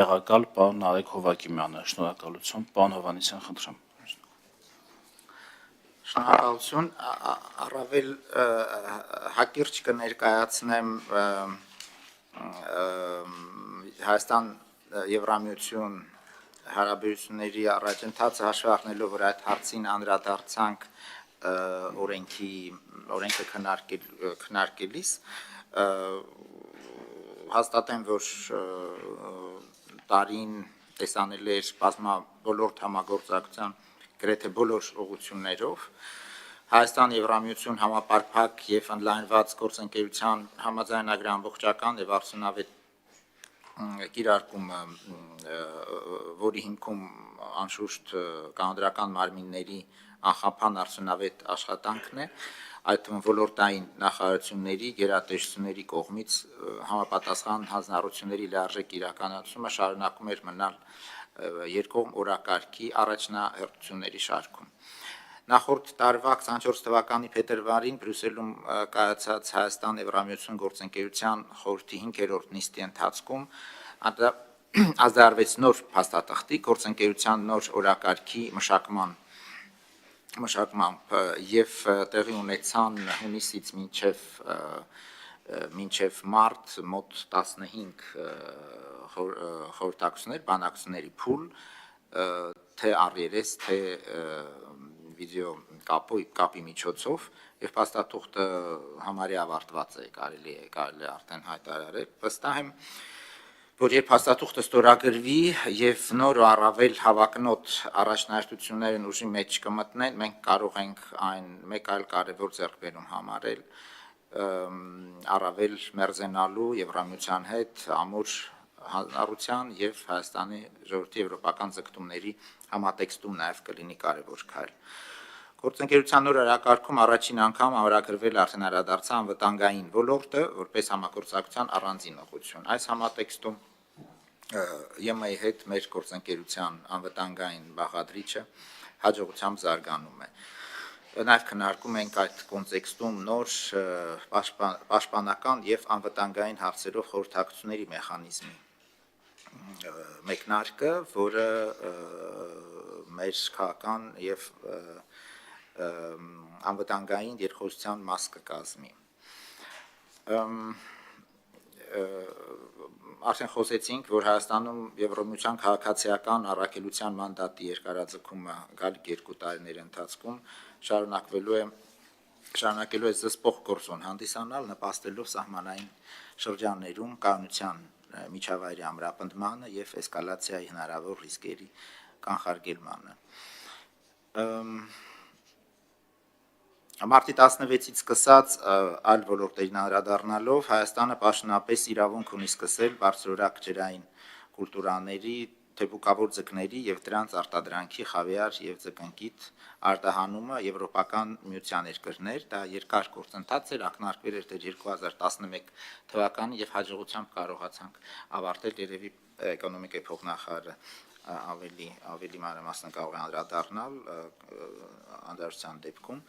Տեղակալ պարոն Նարեկ Հովակիմյանը, շնորհակալություն, պարոն Հովհաննիսյան, խնդրեմ։ Շնորհակալություն, առավել հակիրճ կներկայացնեմ Հայաստան Եվրամիություն հարաբերությունների առաջընթացը հաշվի առնելով, որ այդ հարցին անդրադարձանք օրենքը քննարկելիս, հաստատեմ, որ տարին տեսանել էր բազմաբոլորտ համագործակցության գրեթե բոլոր ուղղություններով Հայաստան Եվրամիություն համապարփակ եւ ընդլայնված գործընկերության համաձայնագրի ամբողջական եւ արդյունավետ կիրարկումը, որի հիմքում անշուշտ կանոնադրական մարմինների անխափան արդյունավետ աշխատանքն է, այդ թվում ոլորտային նախարարությունների, գերատեսչությունների կողմից համապատասխան հանձնառությունների լիարժեք իրականացումը շարունակում էր մնալ երկկողմ օրակարգի առաջնահերթությունների շարքում։ Նախորդ տարվա 24 թվականի փետրվարին Բրյուսելում կայացած Հայաստան Եվրամիություն գործընկերության խորհրդի 5-րդ նիստի ընթացքում ազդարարվեց նոր փաստաթղթի գործընկերության նոր օրակարգի մշակմամբ եւ տեղի ունեցան հունիսից մինչև մարտ մոտ 15 խորհրդակցություններ, բանակցությունների փուլ, թե առերես, թե վիդեո կապի միջոցով եւ փաստաթուղթը համարյա ավարտված է, կարելի է արդեն հայտարարել, վստահ եմ, որ երբ փաստաթուղթը ստորագրվի եւ նոր ու առավել հավակնոտ առաջնահերթություններն ուժի մեջ կմտնեն, մենք կարող ենք այն մեկ այլ կարևոր ձեռքբերում համարել առավել մերձենալու Եվրամիության հետ ամուր հանրության եւ Հայաստանի ժողովրդի եվրոպական ձգտումների համատեքստում նաեւ կլինի կարևոր քայլ։ Գործընկերության նոր օրակարգում առաջին անգամ ամրագրվել արդեն անդրադարձա անվտանգային ոլորտը որպես համագործակցության առանձին ուղղություն։ Այս համատեքստում ԵՄ-ի հետ մեր գործընկերության անվտանգային բաղադրիչը հաջողությամբ զարգանում է։ Նաև քննարկում ենք այդ կոնտեքստում նոր պաշտպանական եւ անվտանգային հարցերով խորհրդակցությունների մեխանիզմի մեկնարկը, որը մեր քաղաքական եւ անվտանգային երկխոսության մաս կկազմի։ Արդեն խոսեցինք, որ Հայաստանում Եվրամիության քաղաքացիական առաքելության մանդատի երկարաձգումը գալիք 2 տարիների ընթացքում շարունակելու է զսպող գործոն հանդիսանալ, նպաստելով սահմանային շրջաններում կայունության միջավայրի ամրապնդմանը եւ էսկալացիայի հնարավոր ռիսկերի կանխարգելմանը։ Մարտի 16-ից սկսած այլ ոլորտերին անդրադառնալով Հայաստանը պաշտոնապես իրավունք ունի սկսել բարձրորակ ջրային կուլտուրաների, թեփուկավոր ձկների եւ դրանց արտադրանքի խավիար եւ ձկնկիթ արտահանումը Եվրոպական միության երկրներ, դա երկար գործընթաց էր, ակնարկվել էր դեռ 2011 թվականին եւ հաջողությամբ կարողացանք ավարտել, երևի էկոնոմիկայի փոխնախարարը ավելի մանրամասն կարող է անդրադառնալ անդրադարձության դեպքում